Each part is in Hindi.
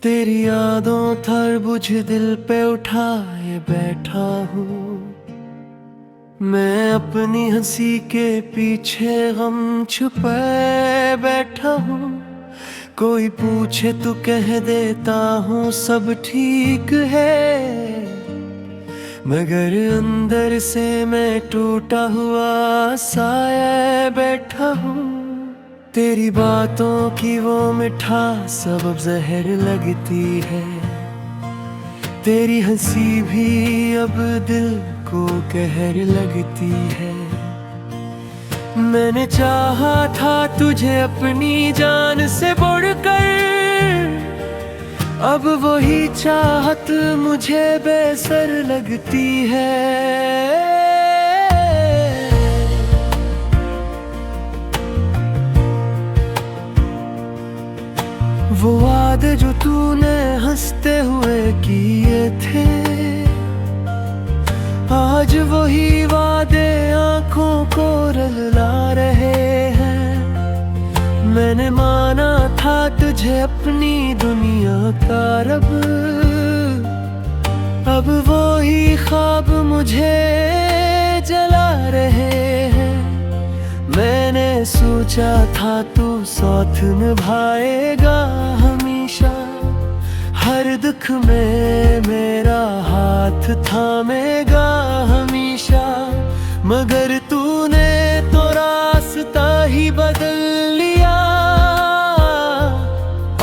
तेरी यादों तरबुझ दिल पे उठाए बैठा हूँ। मैं अपनी हंसी के पीछे गम छुपाए बैठा हूँ। कोई पूछे तो कह देता हूँ सब ठीक है, मगर अंदर से मैं टूटा हुआ साया बैठा हूँ। तेरी बातों की वो मिठास अब जहर लगती है। तेरी हंसी भी अब दिल को कहर लगती है। मैंने चाहा था तुझे अपनी जान से बढ़कर, अब वही चाहत मुझे बेसर लगती है। वो वादे जो तूने हंसते हुए किए थे, आज वही वादे आंखों को रुला रहे हैं। मैंने माना था तुझे अपनी दुनिया का रब, अब वही ख्वाब मुझे जला रहे हैं। मैंने सोचा था तू साथ निभाएगा हमेशा, हर दुख में मेरा हाथ थामेगा हमेशा। मगर तूने तो रास्ता ही बदल लिया,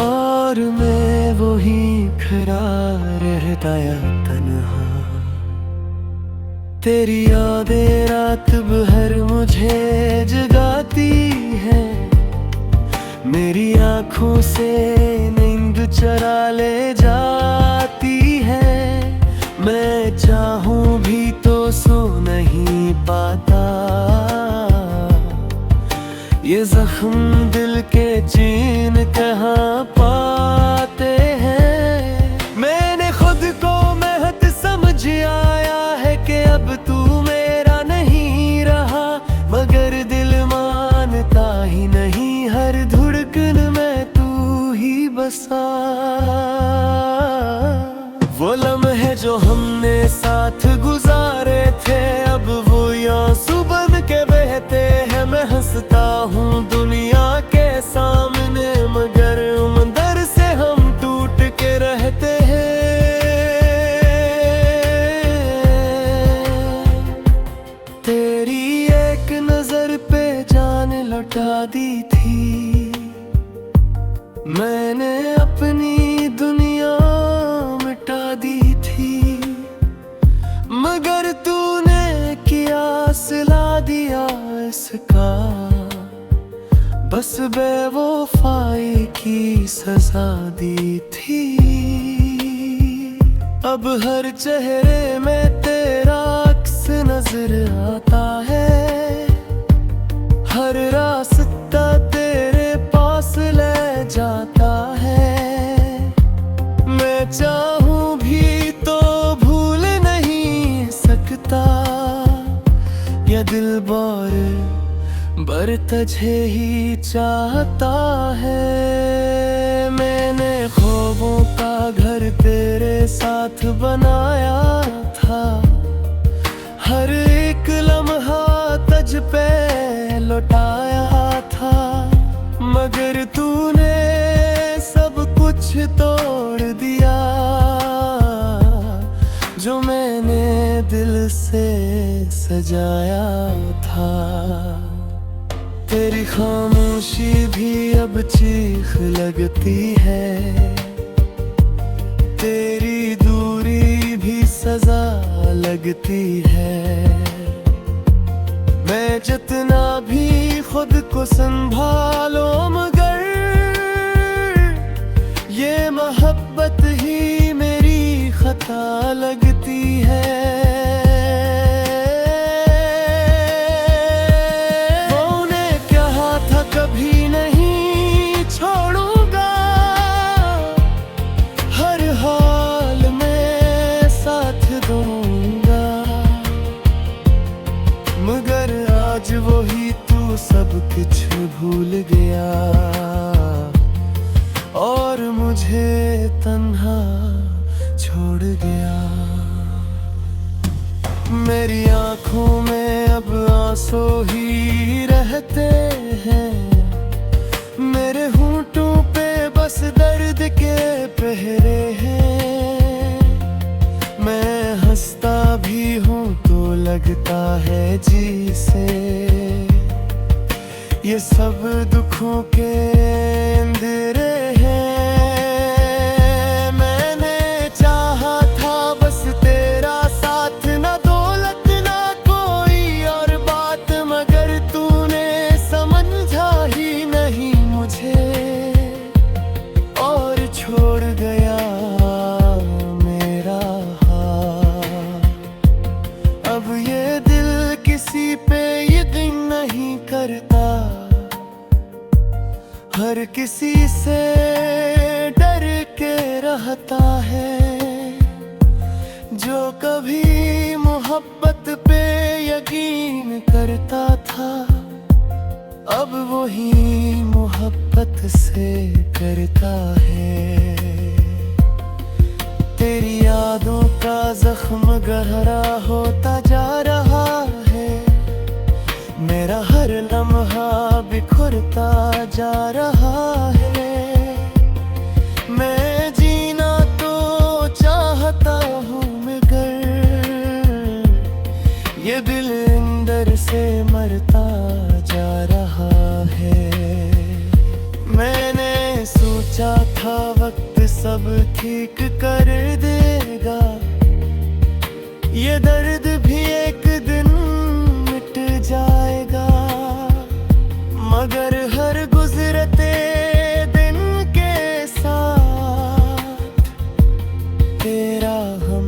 और मैं वही खड़ा रहता या तन्हा। तेरी यादें रात भर मुझे जगाती है, मेरी आँखों से नींद चरा ले जाती है। मैं चाहूं भी तो सो नहीं पाता, ये जख्म दिल के चैन कहाँ पाते हैं। मैंने खुद को महत समझ आया है कि अब तू मेरा नहीं रहा, मगर दिल मानता ही नहीं, हर धड़कन में तू ही बसा। वो लम्हे जो हमने साथ गुजारे थे, अब वो आंसू बन के बहते हैं। मैं हंसता हूँ दुनिया के सामने, मगर अंदर से हम टूट के रहते हैं। तेरी एक नजर पे जान लौटा दी थी, मैंने अपनी दुनिया मिटा दी थी। मगर तूने किया सिला दिया इसका, बस बेवफाई की सजा दी थी। अब हर चेहरे में तेरा अक्स नजर आता है, हर रास्ता तेरे पास ले जाता है। मैं चाहूं भी तो भूल नहीं सकता, ये दिल बर तुझे ही चाहता है। मैंने ख्वाबों का घर तेरे साथ बनाया था, हर एक लम्हा तुझ पे लौटाया था। मगर तूने सब कुछ तोड़ दिया, जो मैंने दिल से सजाया था। तेरी खामोशी भी अब चीख लगती है, तेरी दूरी भी सजा लगती है। मैं जितना भी खुद को संभालो, मगर ये मोहब्बत ही मेरी खता लगती है। तूने कहा था कभी नहीं छोड़ूंगा, हर हाल में साथ दूंगा। मगर आज वही तू सब कुछ भूल गया, और मुझे छोड़ गया। मेरी आंखों में अब आंसू ही रहते हैं, मेरे होंठों पे बस दर्द के पहरे हैं। मैं हंसता भी हूँ तो लगता है जी से ये सब दुखों के अंधेरे हैं। मैंने चाहा था बस तेरा साथ, ना दौलत ना कोई और बात, मगर तूने समझा ही नहीं मुझे और छोड़ गया मेरा हाथ। अब ये दिल किसी पे यकीन नहीं करता, हर किसी से डर के रहता है। जो कभी मोहब्बत पे यकीन करता था, अब वही मोहब्बत से करता है। तेरी यादों का जख्म गहरा होता जा रहा है, मेरा हर लम्हा बिखरता जा रहा है। मैं जीना तो चाहता हूँ मगर ये दिल अंदर से मरता जा रहा है। मैंने सोचा था वक्त सब ठीक कर देगा, ये दर्द भी एक दिन मिट जाएगा, मगर हर गुजरते दिन के साथ तेरा हम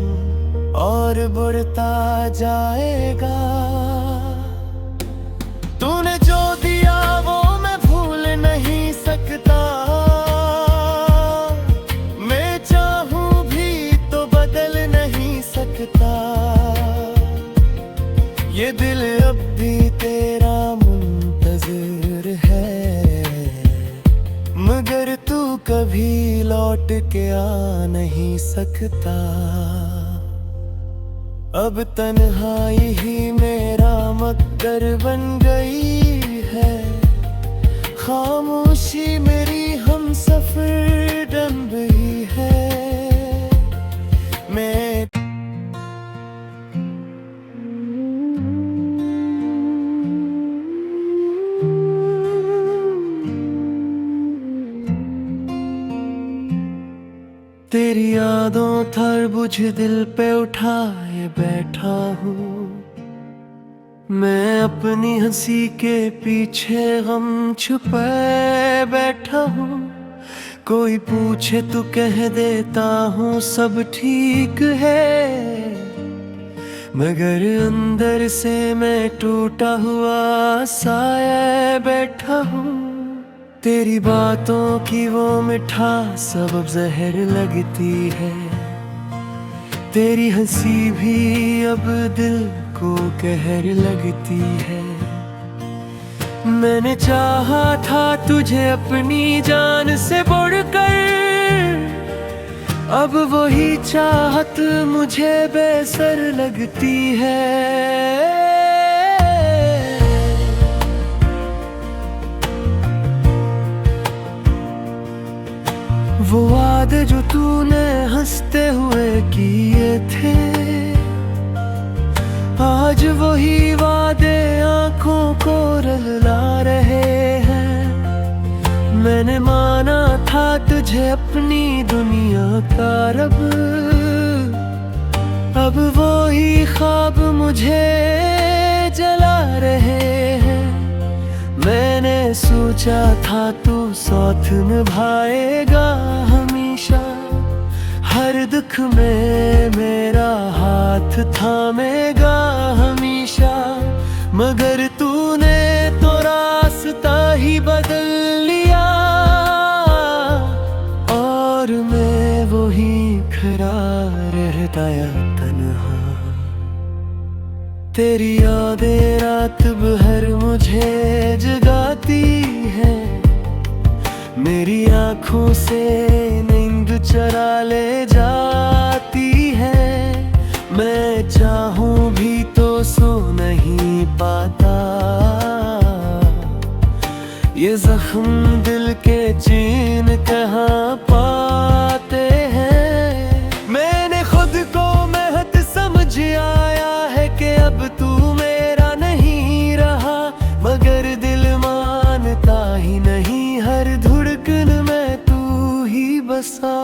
और बढ़ता जाएगा। तूने जो दिया वो मैं भूल नहीं सकता, मैं चाहूं भी तो बदल नहीं सकता। ये दिल अब भी तेरा मुंतज़िर है, मगर तू कभी लौट के आ नहीं सकता। अब तन्हाई ही मेरा मकदर बन गई है, खामोशी मेरी हमसफर बन गई है। मैं तेरी यादों तरबुझ दिल पे उठाए बैठा हूँ, मैं अपनी हंसी के पीछे गम छुपाए बैठा हूँ। कोई पूछे तो कह देता हूँ सब ठीक है, मगर अंदर से मैं टूटा हुआ साया बैठा हूँ। तेरी बातों की वो मिठास अब जहर लगती है, तेरी हंसी भी अब दिल को कहर लगती है। मैंने चाहा था तुझे अपनी जान से बढ़कर, अब वही चाहत मुझे बेसर लगती है। वो वादे जो तूने हंसते हुए किए थे, आज वही वादे आंखों को रुला रहे हैं। मैंने माना था तुझे अपनी दुनिया का रब, अब वही ख्वाब मुझे जला रहे हैं। मैंने सोचा था तू साथ निभाएगा हमेशा, हर दुख में मेरा हाथ थामेगा हमेशा, मगर तूने तो रास्ता ही बदल लिया और मैं वही खड़ा रहता या तन्हा। तेरी यादें रात भर मुझे जगाती है, मेरी आँखों से नींद चुरा ले जाती जख्म दिल के चीन कहाँ पाते हैं। मैंने खुद को महत समझ आया है कि अब तू मेरा नहीं रहा, मगर दिल मानता ही नहीं, हर धड़कन में तू ही बसा।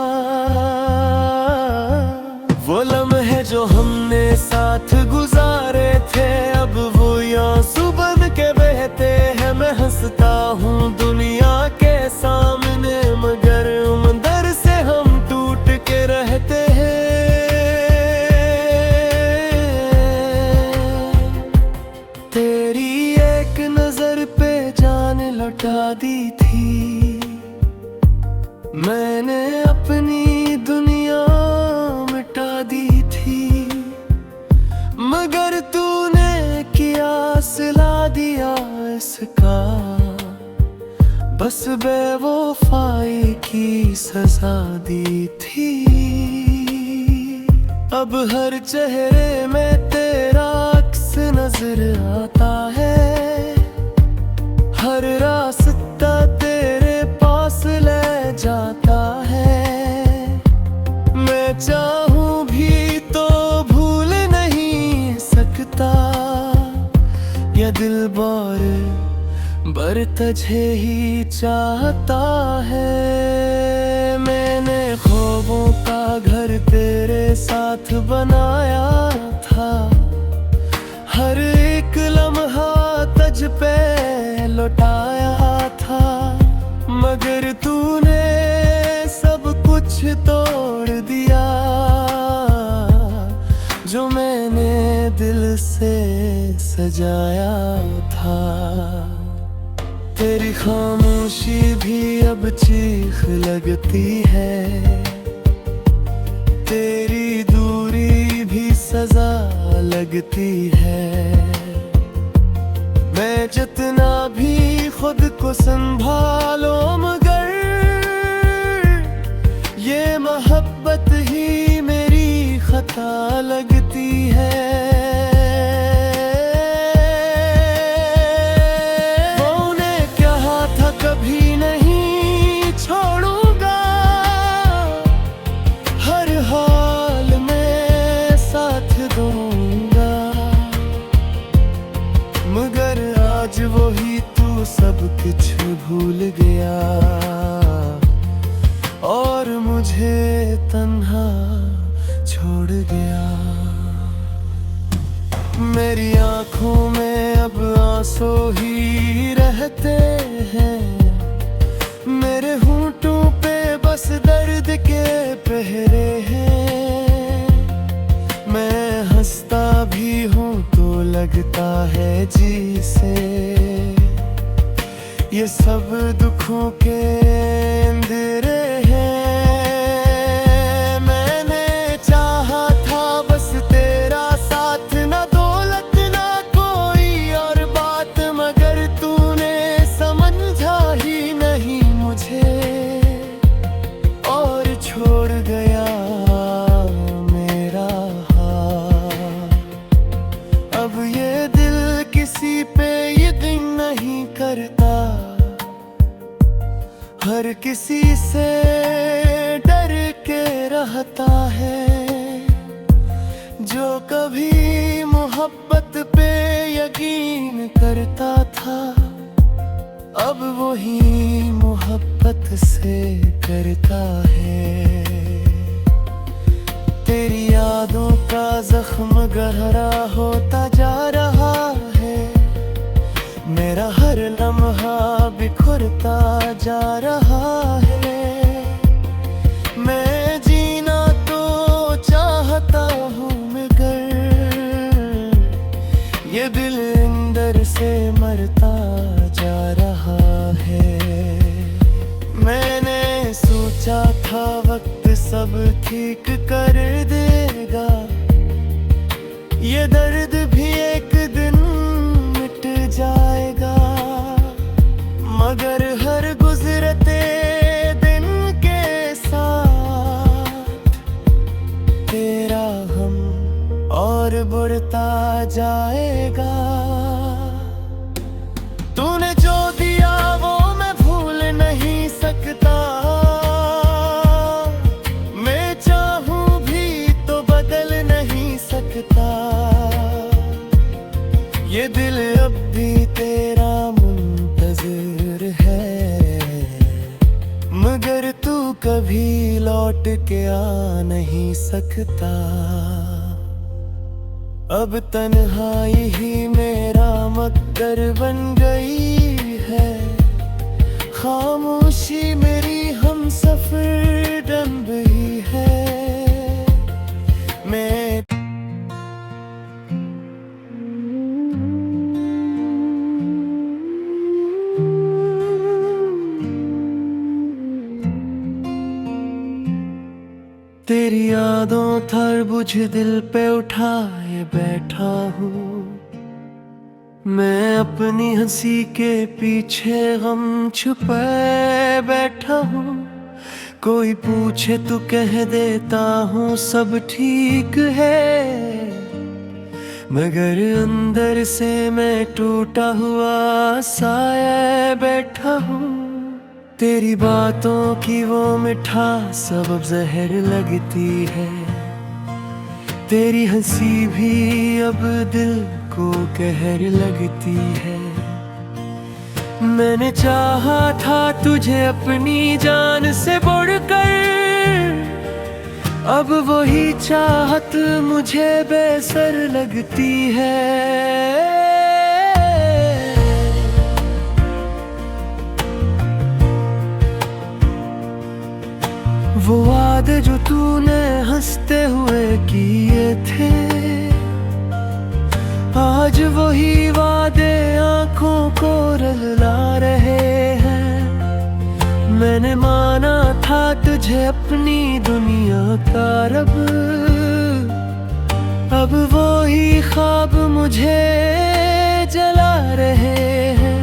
वो लम्हे जो हमने साथ गुजारे थे, अब वो आंसू बन के बहते हैं। मैं हंसता हूँ दुनिया के सामने, मगर अंदर से हम टूट के रहते हैं। तेरी एक नजर पे जान लौटा दी थी, मैंने अपनी दुनिया मिटा दी थी, मगर तूने किया सिला दिया इसका, बस बेवफाई की सजा दी थी। अब हर चेहरे में तेरा अक्स नजर आता है, हर रास्ता तेरे पास ले जाता है। मैं चाहूं भी तो भूल नहीं सकता, ये दिल बर तुझे ही चाहता है। मैंने ख्वाबों का घर तेरे साथ बनाया था, हर एक लम्हा तुझ पे लौटाया था, मगर तूने सब कुछ तोड़ दिया जो मैंने दिल से सजाया था। तेरी खामोशी भी अब चीख लगती है, तेरी दूरी भी सजा लगती है। मैं जितना भी खुद को संभालो, मगर ये मोहब्बत ही मेरी खता लगती है। कभी नहीं छोड़ूंगा, हर हाल में साथ दूंगा, मगर आज वही तू सब कुछ भूल गया और मुझे तन्हा छोड़ गया। मेरी आंखों में अब आंसू ही रहते हैं, मेरे होंठों पे बस दर्द के पहरे हैं। मैं हंसता भी हूँ तो लगता है जी से, ये सब दुखों के अंधेरे हैं। मैंने चाहा था बस तेरा साथ, ना दौलत ना कोई और बात, मगर तूने समझा ही नहीं मुझे और छोड़ गया मेरा हाथ। अब ये दिल किसी पे यकीन नहीं करता, हर किसी से डर के रहता है। जो कभी मोहब्बत पे यकीन करता था, अब वही मोहब्बत से करता है। तेरी यादों का जख्म गहरा होता जा रहा है, मेरा हर लम्हा बिखरता जा रहा है। मैं जीना तो चाहता हूँ, मगर ये दिल अंदर से मरता जा रहा है। मैंने सोचा था वक्त सब ठीक कर देगा, ये दर्द भी एक दिन मिट जाएगा, मगर हर गुजरते दिन के साथ तेरा हम और बढ़ता जाएगा। तूने जो दिया वो मैं भूल सकता। ये दिल अब भी तेरा मुंतज़िर है, मगर तू कभी लौट के आ नहीं सकता। अब तन्हाई ही मेरा मकदर बन गई है, खामोशी मेरी हमसफर बन गई है। मैं तेरी यादों तरबुझ दिल पे उठाए बैठा हूँ। मैं अपनी हंसी के पीछे गम छुपाए बैठा हूँ। कोई पूछे तो कह देता हूँ सब ठीक है, मगर अंदर से मैं टूटा हुआ साया बैठा हूँ। तेरी बातों की वो मिठास अब जहर लगती है, तेरी हंसी भी अब दिल को कहर लगती है। मैंने चाहा था तुझे अपनी जान से बढ़कर, अब वही चाहत मुझे बेसर लगती है। वो वादे जो तूने हंसते हुए किए थे, आज वही वादे आंखों को रुला रहे हैं। मैंने माना था तुझे अपनी दुनिया का रब, अब वही ख्वाब मुझे जला रहे हैं।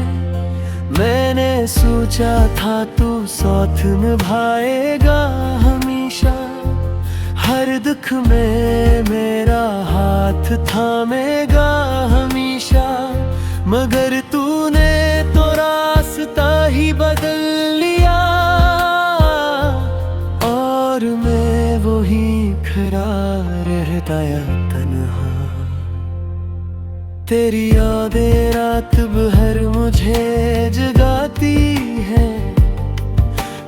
मैंने सोचा था तू साथ निभाएगा हमेशा, हर दुख में मेरा हाथ थामेगा हमेशा, मगर तूने तो रास्ता ही बदल लिया, और मैं वही खड़ा रहता या तन्हा। तेरी यादें रात भर मुझे जगाती है,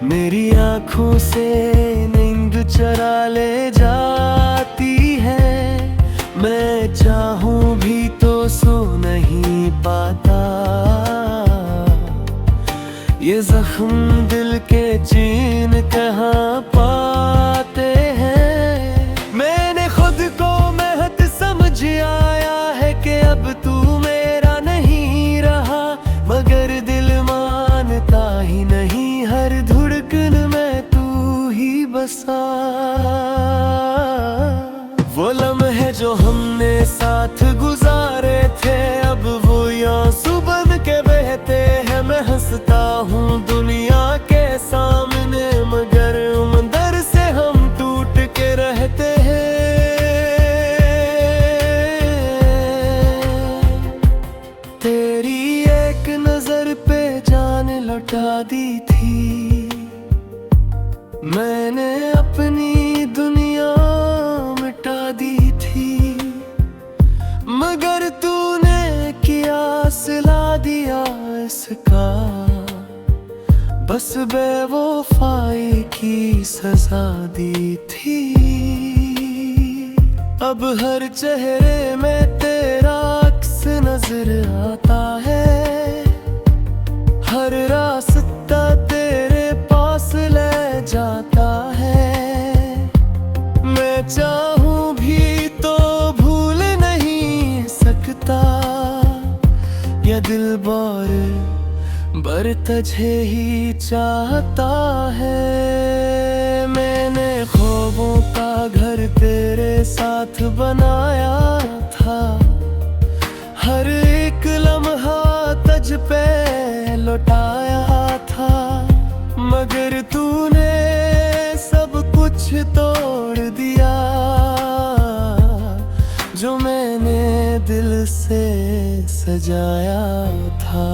मेरी आँखों से नींद चरा ले जाती है। मैं चाहूं भी तो सो नहीं पाता, ये जख्म दिल के चैन कहाँ पाते हैं। मैंने खुद को महत समझ आया है कि अब तू मेरा नहीं रहा, मगर दिल मानता ही नहीं, हर धड़कन में तू ही बसा। वो लम्हे जो हमने साथ गुजारे थे, अब वो आंसू बन के बहते हैं। मैं हंसता हूँ दुनिया के सामने, मगर अंदर से हम टूट के रहते हैं। तेरी एक नजर पे जान लौटा दी थी, मैंने अपनी दुनिया मिटा दी थी, मगर तूने किया सिला दिया इसका, बस बेवफाई की सजा दी थी। अब हर चेहरे में तेरा अक्स नजर आता है, हर रास्ता तेरे पास ले जाता है। मैं चाहूं भी तो भूल नहीं सकता, ये दिल बर तुझे ही चाहता है। मैंने ख्वाबों का घर तेरे साथ बनाया था, हर एक लम्हा तुझ पे लौटाया था, मगर तूने सब कुछ तोड़ दिया जो मैंने दिल से सजाया था।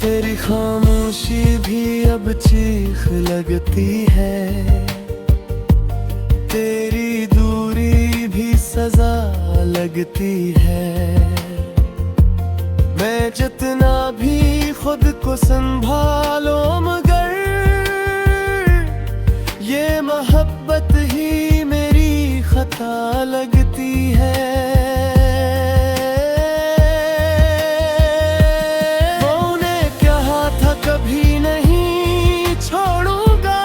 तेरी खामोशी भी अब चीख लगती है, तेरी दूरी भी लगती है। मैं जितना भी खुद को संभालो मगर ये मोहब्बत ही मेरी खता लगती है। मैंने कहा था कभी नहीं छोड़ूंगा,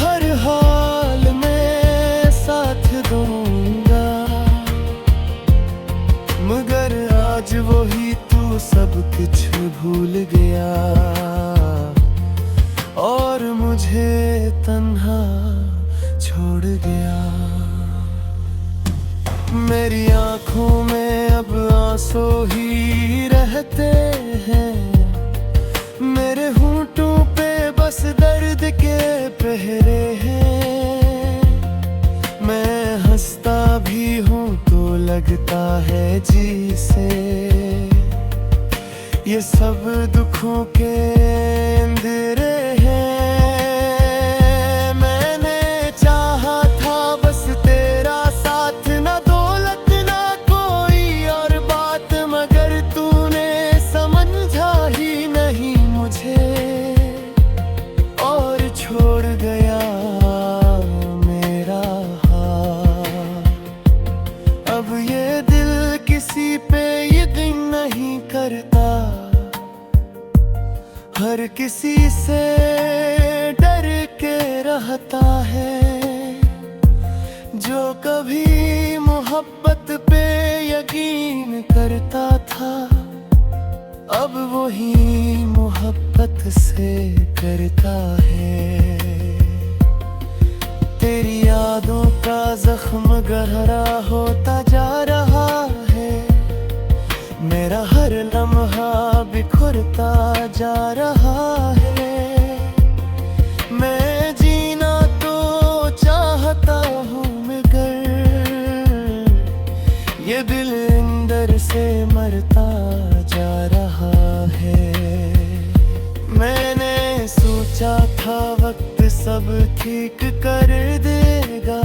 हर हाल में साथ दूंगा, मगर आज वही तू सब कुछ भूल गया और मुझे तन्हा छोड़ गया। मेरी आंखों में अब आंसू ही रहते हैं, मेरे होंठों पे बस दर्द के पहरे हैं। मैं हंसता भी हूँ तो लगता है जी से ये सब दुखों के अंधेरे हैं। मैंने चाहा था बस तेरा साथ, ना दौलत ना कोई और बात, मगर तूने समझा ही नहीं मुझे और छोड़ गया मेरा हाथ। अब ये दिल किसी पे यकीन नहीं करता, हर किसी से डर के रहता है। जो कभी मोहब्बत पे यकीन करता था, अब वही मोहब्बत से करता है। तेरी यादों का जख्म गहरा होता जा रहा है, मेरा हर लम्हा बिखरता जा रहा है। मैं जीना तो चाहता हूँ मगर ये दिल अंदर से मरता जा रहा है। मैंने सोचा था वक्त सब ठीक कर देगा,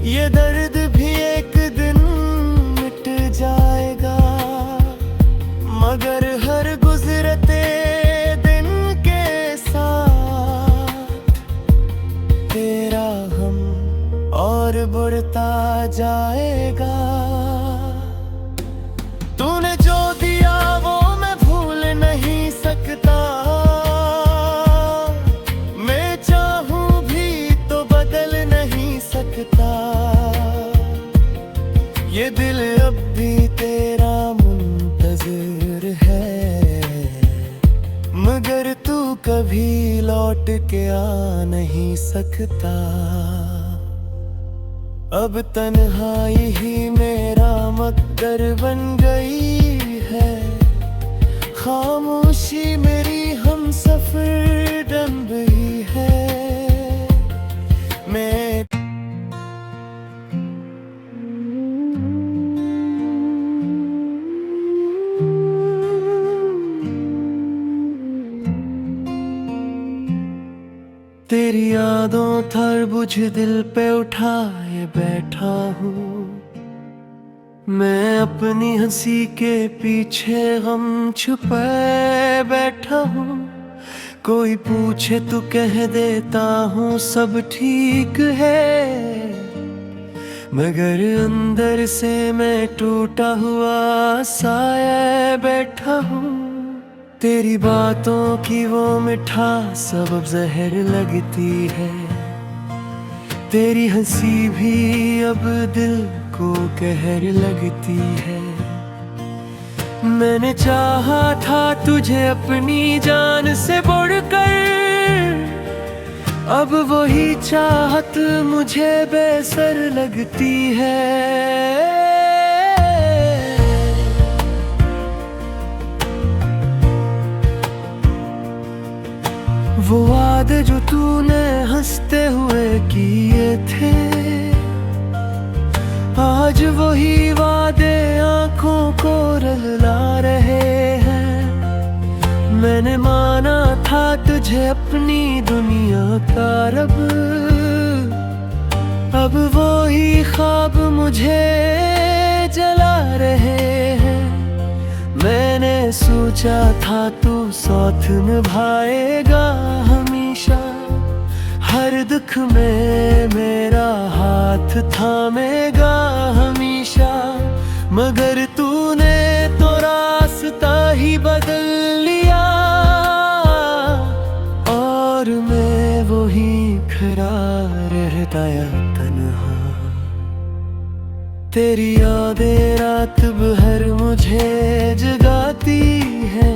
ये दर्द भी एक दिन मिट जाएगा, मगर हर गुजरते दिन के साथ तेरा गम और बढ़ता जाएगा। तूने जो दिया वो मैं भूल नहीं सकता, मैं चाहूं भी तो बदल नहीं सकता। ये दिल अब भी तेरा मुंतज़िर है, मगर तू कभी लौट के आ नहीं सकता। अब तन्हाई ही मेरा मकदर बन गई है, खामोशी मेरी हमसफर बन गई है। मैं तेरी यादों तरबुझ दिल पे उठाए बैठा हूँ, मैं अपनी हंसी के पीछे गम छुपाए बैठा हूँ। कोई पूछे तो कह देता हूँ सब ठीक है, मगर अंदर से मैं टूटा हुआ साया बैठा हूँ। तेरी बातों की वो मिठास अब जहर लगती है, तेरी हंसी भी अब दिल को कहर लगती है। मैंने चाहा था तुझे अपनी जान से बढ़कर, अब वही चाहत मुझे बेसर लगती है। वो वादे जो तूने हंसते हुए किए थे, आज वही वादे आंखों को रुला रहे हैं। मैंने माना था तुझे अपनी दुनिया का रब, अब वो ही ख्वाब मुझे जला रहे हैं। मैंने सोचा था तू साथ निभाएगा हमेशा, हर दुख में मेरा हाथ थामेगा हमेशा। मगर तूने तो रास्ता ही बदल लिया, और मैं वही खड़ा रहता या तन्हा। तेरी यादें रात भर मुझे जगाती है,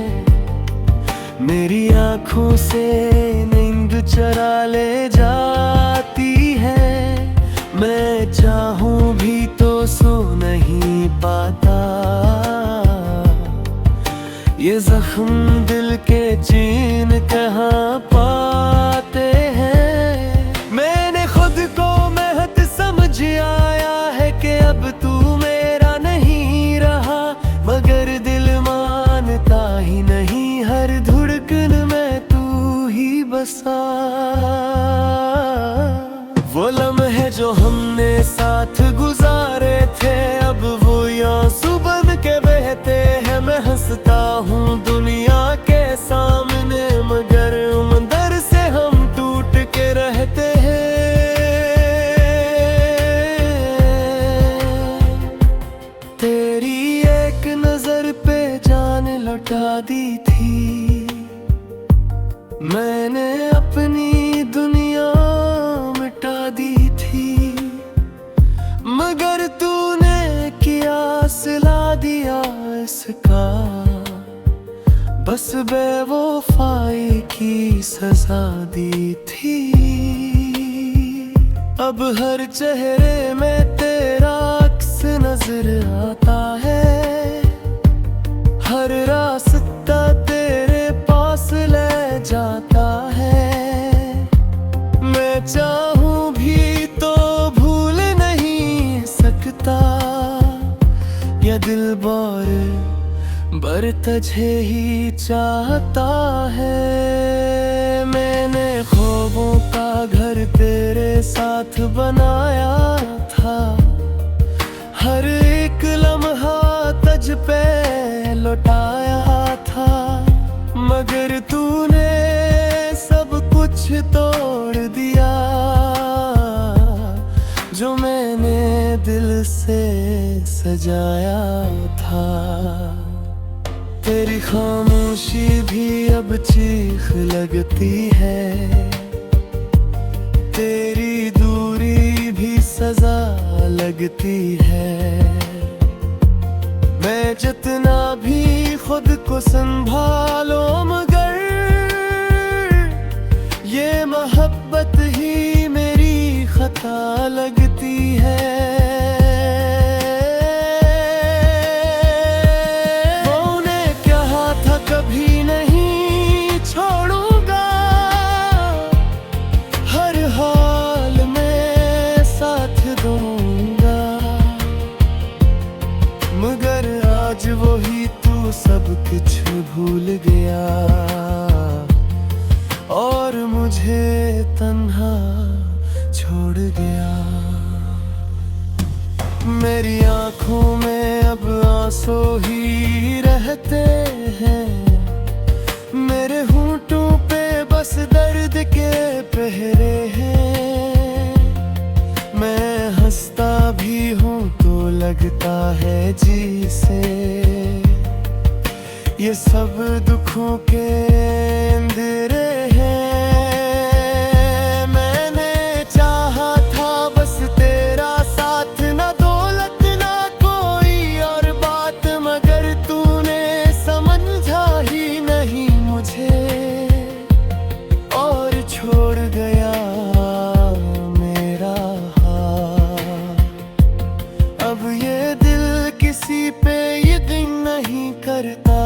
मेरी आँखों से नींद चरा ले जाती है। मैं चाहूं भी तो सो नहीं पाता, ये जख्म दिल के चैन कहाँ पाते हैं। मैंने खुद को महत समझ आया है कि अब तू मेरा नहीं रहा, मगर दिल मानता ही नहीं, हर धड़कन में तू ही बसा। वो लम्हे जो हमने साथ गुजारे थे, अब वो आंसू बन के बहते हैं। मैं हंसता हूँ दुनिया के सामने, मगर अंदर से हम टूट के रहते हैं। तेरी एक नजर पे जान लौटा दी थी, मैंने अपनी दुनिया मिटा दी थी। मगर तूने किया सिला दिया इसका, बस बेवफाई की सजा दी थी। अब हर चेहरे में तेरा अक्स नजर आता है, हर रास्ता तेरे पास ले जाता है। मैं चाहूं भी तो भूल नहीं सकता, या दिल बर तुझे ही चाहता है। मैंने ख्वाबों का घर तेरे साथ बनाया था, हर एक लम्हा तुझ पे लौटाया था। मगर तूने सब कुछ तोड़ दिया, जो मैंने दिल से सजाया था। तेरी खामोशी भी अब चीख लगती है, तेरी दूरी भी सजा लगती है। मैं जितना भी खुद को संभालो, मगर ये मोहब्बत ही मेरी खता लगती है। मैंने कहा था कभी नहीं छोड़ूंगा, हर हाल में साथ दूंगा। मगर आज वही तू सब कुछ भूल गया, और मुझे तन्हा छोड़ गया। मेरी आँखों में अब आंसू ही रहते हैं, मेरे होंठों पे बस दर्द के पहरे हैं। मैं हंसता भी हूँ तो लगता है जी से, ये सब दुखों के अंधेरे हैं। मैंने चाहा था बस तेरा साथ, ना दौलत ना कोई और बात, मगर तूने समझा ही नहीं मुझे, और छोड़ गया मेरा हाथ। अब ये दिल किसी पे यकीन नहीं करता,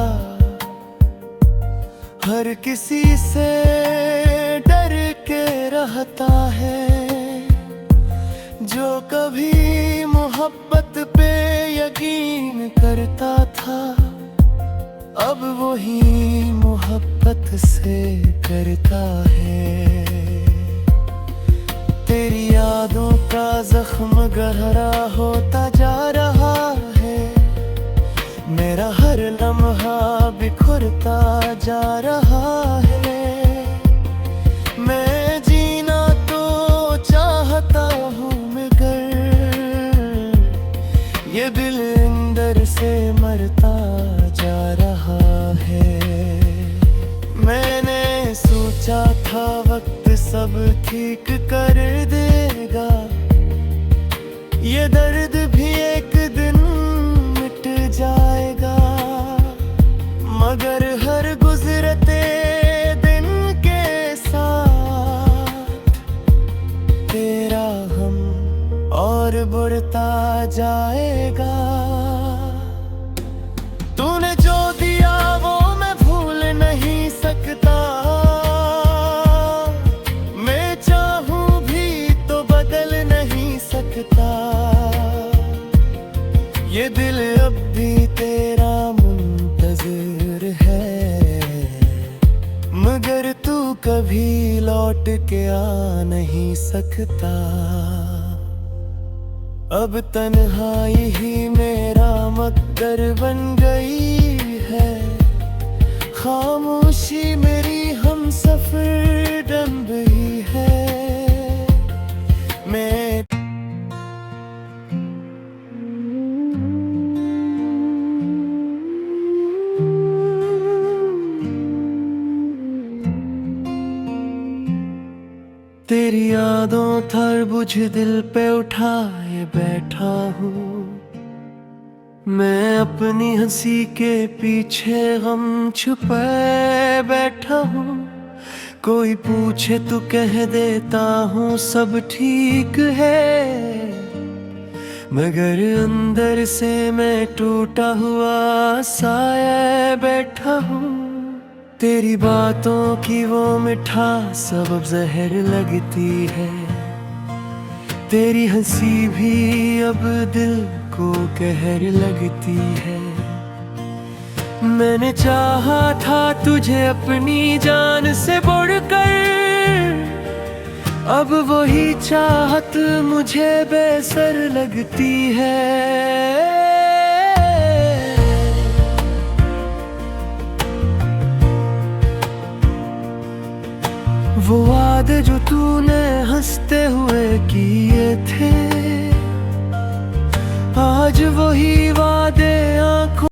हर किसी से डर के रहता है। जो कभी मोहब्बत पे यकीन करता था, अब वही मोहब्बत से करता है। तेरी यादों का जख्म गहरा होता जा रहा है, मेरा हर लम्हा बिखरता जा रहा है। मैं जीना तो चाहता हूँ मगर ये दिल अंदर से मरता जा रहा है। मैंने सोचा था वक्त सब ठीक कर देगा, ये दर्द भी एक दिन मिट जाएगा, मगर हर गुजरते दिन के साथ तेरा हम और बढ़ता जाएगा। तूने जो दिया वो मैं भूल नहीं सकता, मैं चाहूं भी तो बदल नहीं सकता। ये दिल अब भी तेरा मुंतज़िर है, मगर तू कभी लौट के आ नहीं सकता। अब तन्हाई ही मेरा मकदर बन गई है, खामोशी मेरी हमसफर बन गई है। मैं तेरी यादों तरबुझ दिल पे उठाए बैठा हूँ, मैं अपनी हंसी के पीछे गम छुपाए बैठा हूँ। कोई पूछे तो कह देता हूँ सब ठीक है, मगर अंदर से मैं टूटा हुआ साया बैठा हूँ। तेरी बातों की वो मिठास अब जहर लगती है, तेरी हंसी भी अब दिल को कहर लगती है। मैंने चाहा था तुझे अपनी जान से बढ़कर, अब वही चाहत मुझे बेसर लगती है। वो वादे जो तूने हंसते हुए किए थे, आज वही वादे